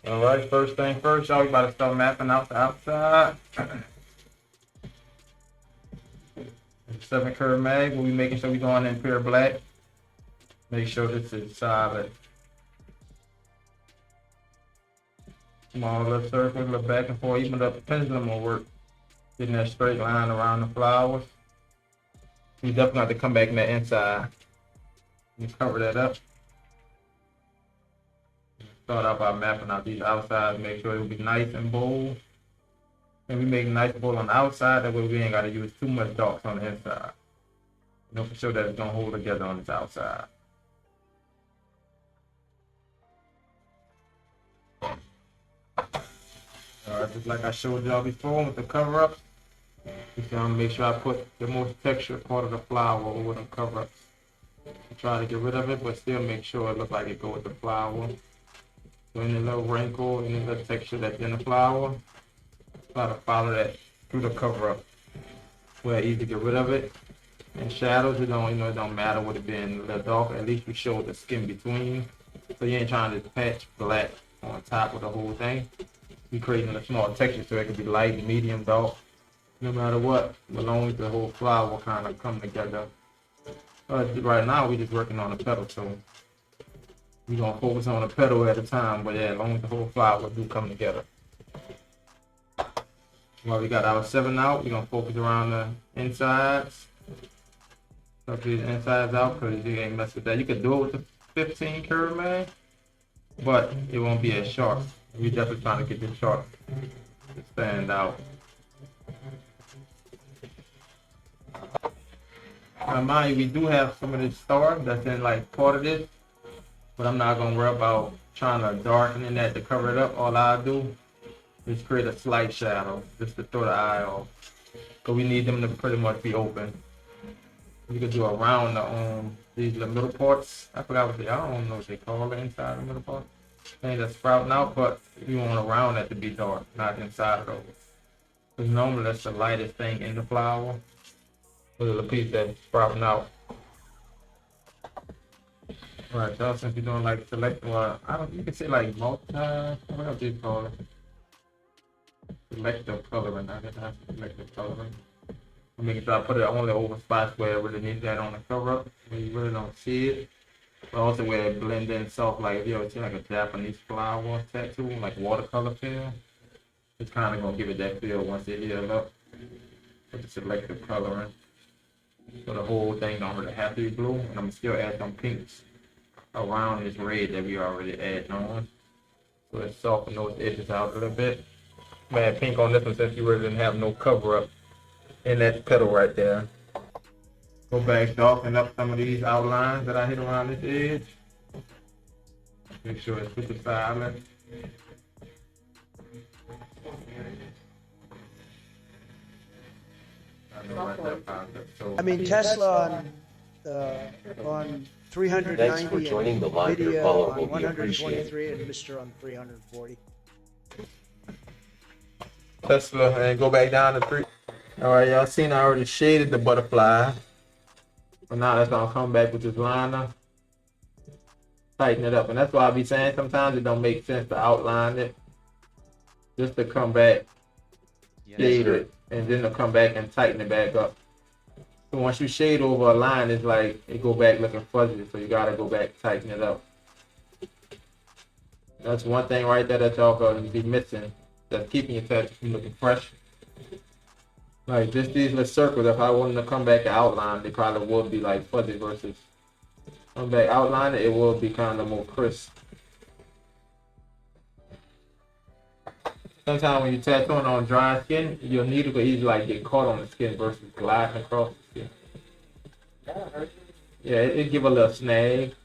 All right, first thing first, y'all, we about to start mapping out the outside. 7 curve mag, we'll be making sure we going in pure black. Make sure this is solid. Small little circles, little back and forth, even the pendulum will work. Getting that straight line around the flowers. We definitely have to come back in that inside. Just cover that up. Start out by mapping out these outsides, make sure it will be nice and bold. And we make nice and bold on the outside, that way we ain't got to use too much darks on the inside. You know for sure that it's going to hold together on this outside. Alright, just like I showed y'all before with the cover up. Just want to make sure I put the most textured part of the flower over the cover ups. Try to get rid of it, but still make sure it looks like it go with the flower. So any little wrinkle, any little texture that's in the flower, try to follow that through the cover up. Where easy to get rid of it. And shadows, it don't matter what it being a little darker. At least you show the skin between. So you ain't trying to patch black on top of the whole thing. You creating a small texture so it can be light, medium, dark. No matter what, as long as the whole flower kind of come together. But right now we just working on the petal, so we're gonna focus on a petal at a time. But yeah, as long as the whole flower do come together. Well, we got our 7 out. We're gonna focus around the insides. Tuck these insides out because you ain't mess with that. You could do it with the 15 curve mag, but it won't be as sharp. We definitely trying to get this sharp to stand out. Now mind you, we do have some of this star that's in like part of this, but I'm not gonna worry about trying to darken that to cover it up. All I'll do is create a slight shadow just to throw the eye off. Cause we need them to pretty much be open. You could do around the these the middle parts. I forgot what I don't know what they call it inside the middle part. Thing that's sprouting out, but you want around that to be dark, not inside of those. Cause normally that's the lightest thing in the flower. With the piece that's sprouting out. Alright, y'all, since you're doing like select, well, you can say like multi, what else do you call it? Selective coloring, I guess that's selective coloring. I'm making sure I put it only over spots where it really needs that on the cover up, where you really don't see it. But also where it blend in soft, like if you ever see like a Japanese flower tattoo, like watercolor feel. It's kind of gonna give it that feel once it heals up with the selective coloring. So the whole thing don't really have to be blue, and I'm gonna still add some pinks around this red that we already added on. So let's soften those edges out a little bit. I'm gonna add pink on this one since you really didn't have no cover up in that petal right there. Go back, darken up some of these outlines that I hit around this edge. Make sure it's super silent. I mean, Tesla on 390 Thanks for joining the live. Your video follow on will be appreciated. 123 and Mr. on 340. Tesla, and go back down to 3. All right, y'all seen I already shaded the butterfly. But now that's gonna come back with this liner. Tighten it up, and that's why I be saying sometimes it don't make sense to outline it. Just to come back, shade it, and then to come back and tighten it back up. So once you shade over a line, it's like it go back looking fuzzy, so you gotta go back, tighten it up. That's one thing right there that y'all gonna be missing. That's keeping your tattoo from looking fresh. Like just these little circles, if I wanted to come back and outline, they probably would be like fuzzy versus come back outline it will be kind of more crisp. Sometimes when you're tattooing on dry skin, your needle could easily like get caught on the skin versus gliding across the skin. Yeah, it give a little snag.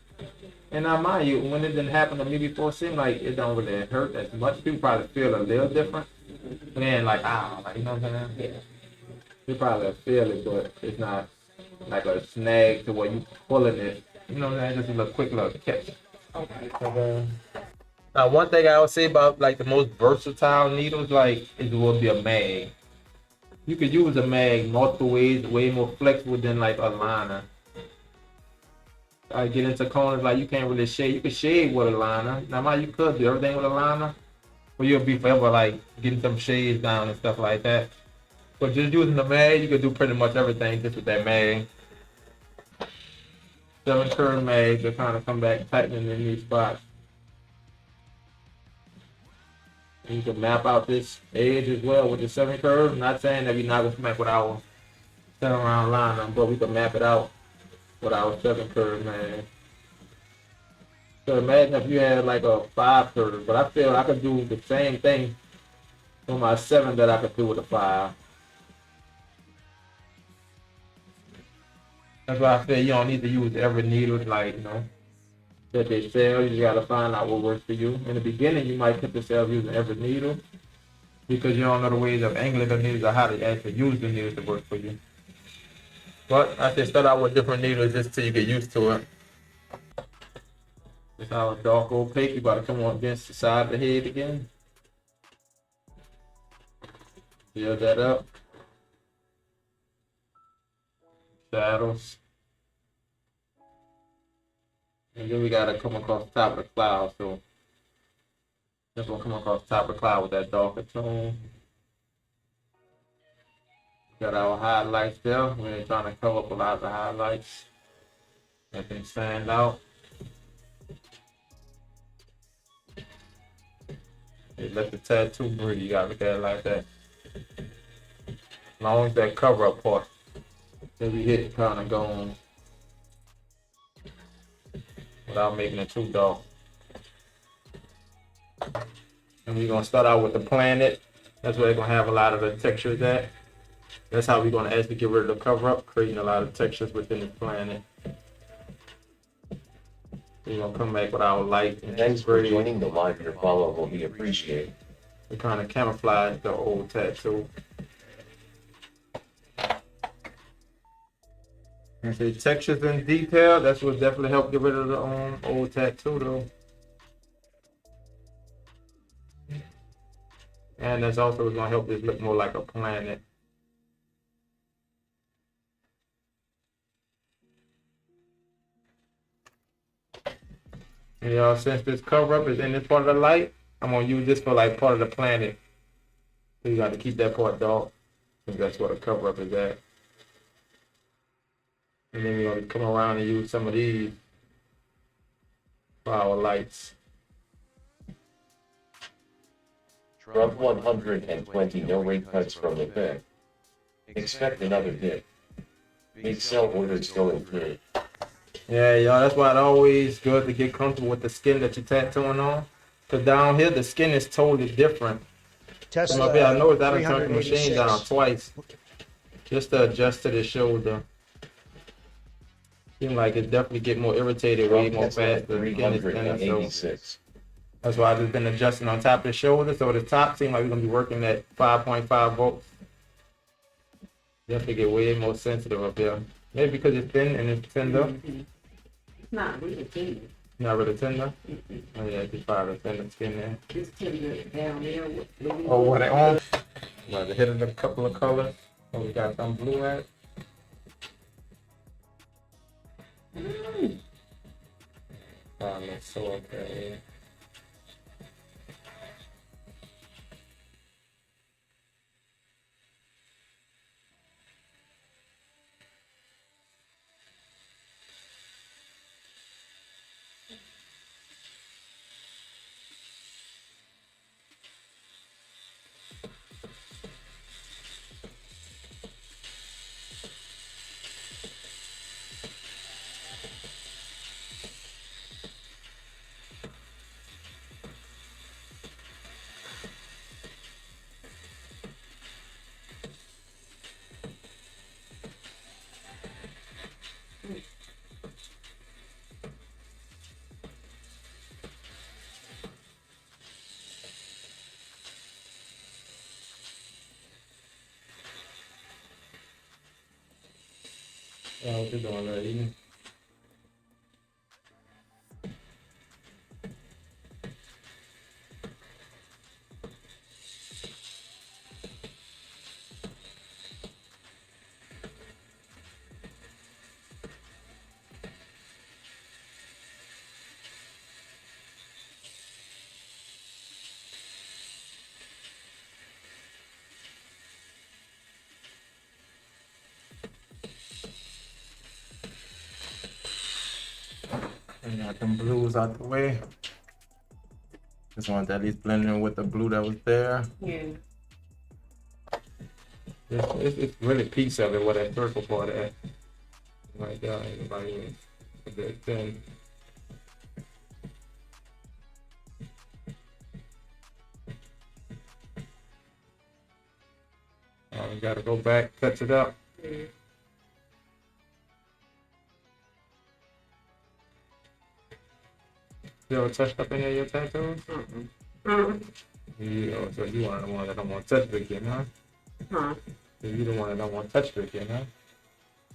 And now mind you, when it didn't happen to me before, it seemed like it don't really hurt as much. People probably feel a little different. Man, like, like, you know what I'm saying? Yeah. You probably feel it, but it's not like a snag to where you pulling it. You know what I'm saying? Just a little quick little catch. Okay. Now, one thing I would say about like the most versatile needles, like, it will be a mag. You could use a mag multiple ways, way more flexible than like a liner. I get into corners like you can't really shade. You can shade with a liner. Now, mind you could do everything with a liner, but you'll be forever like getting some shades down and stuff like that. But just using the mag, you can do pretty much everything just with that mag. 7 curve mag to kind of come back tightening in these spots. And you can map out this edge as well with the 7 curve. I'm not saying that we're not gonna smack with our 7 round liner, but we can map it out with our 7 curve mag. So imagine if you had like a 5 curve, but I feel I could do the same thing with my 7 that I could do with a 5. That's why I feel you don't need to use every needle like, that they sell. You just gotta find out what works for you. In the beginning, you might put yourself using every needle because you don't know the ways of angling the needles or how to actually use the needles to work for you. But I just start out with different needles just till you get used to it. It's our dark opaque. You gotta come on against the side of the head again. Build that up. Shadows. And then we gotta come across the top of the cloud. So just gonna come across the top of the cloud with that darker tone. Got our highlights there. We're trying to cover up a lot of the highlights. Let them stand out. Let the tattoo breathe. You gotta look at it like that. As long as that cover up part, then we hit kind of going without making it too dark. And we're gonna start out with the planet. That's where they're gonna have a lot of the textures at. That's how we're gonna actually get rid of the cover up, creating a lot of textures within the planet. We're gonna come back with our light and Thanks for spray. joining the live. Your follow will be appreciated. We kind of camouflage the old tattoo. And say textures and detail, that's what definitely help get rid of the old tattoo though. And that's also gonna help this look more like a planet. And since this cover up is in this part of the light, I'm gonna use this for like part of the planet. So you got to keep that part dark, because that's where the cover up is at. And then we're gonna come around and use some of these for our lights. Trump 120 no rate cuts from the Fed. Expect another dip. Big sell orders going through. Yeah, y'all, that's why it's always good to get comfortable with the skin that you're tattooing on. Because down here, the skin is totally different. From up here, I know that I turned the machine down 386. twice just to adjust to the shoulder. Seems like it definitely get more irritated way more fast. The skin is thinner, so 386. that's why I've just been adjusting on top of the shoulder. So the top seems like we're gonna be working at 5.5 volts. Definitely get way more sensitive up here. Maybe because it's thin and it's tender. It's not really tender. Not really tender. Oh yeah, just probably tender skin there. It's tender down there with blue. Oh, what they on? About to hit it a couple of colors. Oh, we got some blue at. So okay. Yeah, what you doing there, Eden? And got them blues out the way. Just wanted to at least blend in with the blue that was there. Yeah. It's really a piece of it, what that circle part at. Like that, everybody a bit thin. We gotta go back, touch it up. Yeah. You ever touched up any of your tattoos? You so you one of the ones that don't want to touch it again, huh? Huh? So you the one that don't want to touch it again, huh?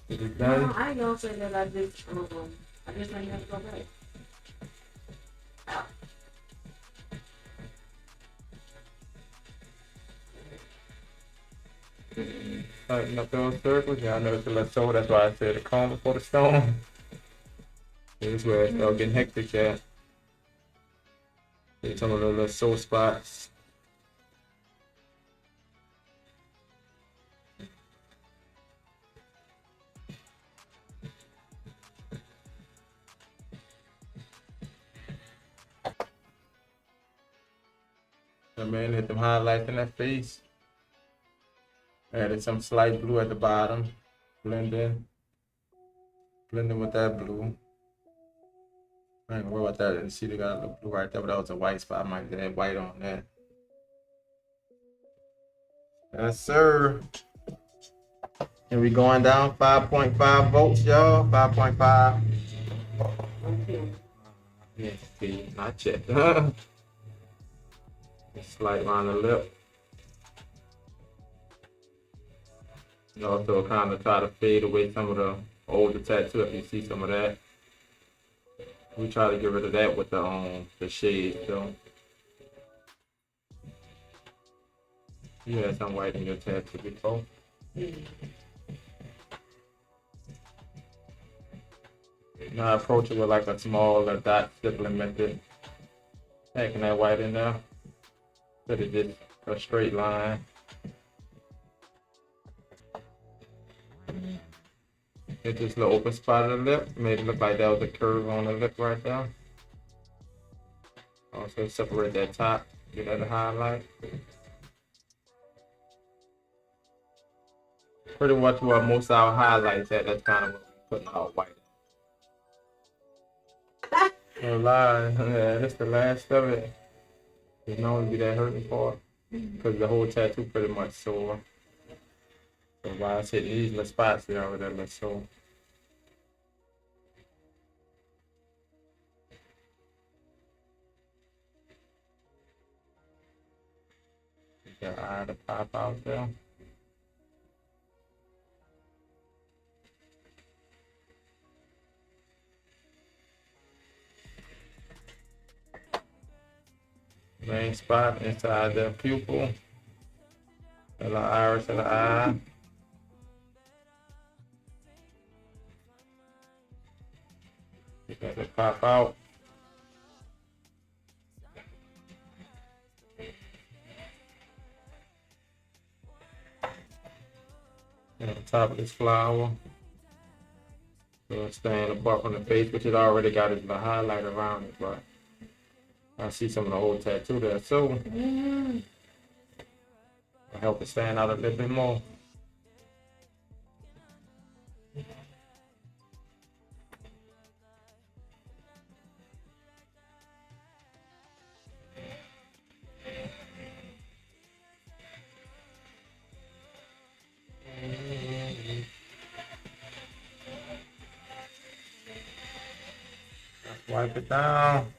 Is it No, done? I ain't gonna say that I just ain't have to go back. Tighten up those circles. Yeah, I know it's a little sore. That's why I said the calm before the storm. This is where it started getting hectic at. There's some of the little sore spots. The man hit them highlights in that face. Added some slight blue at the bottom. Blend in. Blend in with that blue. I ain't gonna worry about that. You see, they got a little blue right there, but that was a white spot. I might get that white on that. Yes, sir. And we going down 5.5 volts, y'all. 5.5. Okay. Yes, see, not yet. Just slight around the lip. And also kind of try to fade away some of the older tattoo if you see some of that. We try to get rid of that with the shade, so. You had some white in your tattoo before. Now I approach it with like a small dot stippling method. Taking that white in there. So it's just a straight line. Hit this little open spot of the lip. Made it look like that was a curve on the lip right there. Also separate that top. Get that highlight. Pretty much where most of our highlights at. That's kind of what we're putting our white. No lie, yeah, that's the last of it. There's not gonna be that hurting part. Because the whole tattoo pretty much sore. So while I hit these little spots there over there, let's sore. Got eye to pop out there. Main spot inside the pupil. The little iris of the eye. Let it pop out. And on top of this flower. So it's staying apart from the face, which it already got its little highlight around it, but I see some of the old tattoo there, so I help it stand out a little bit more. Wipe it down.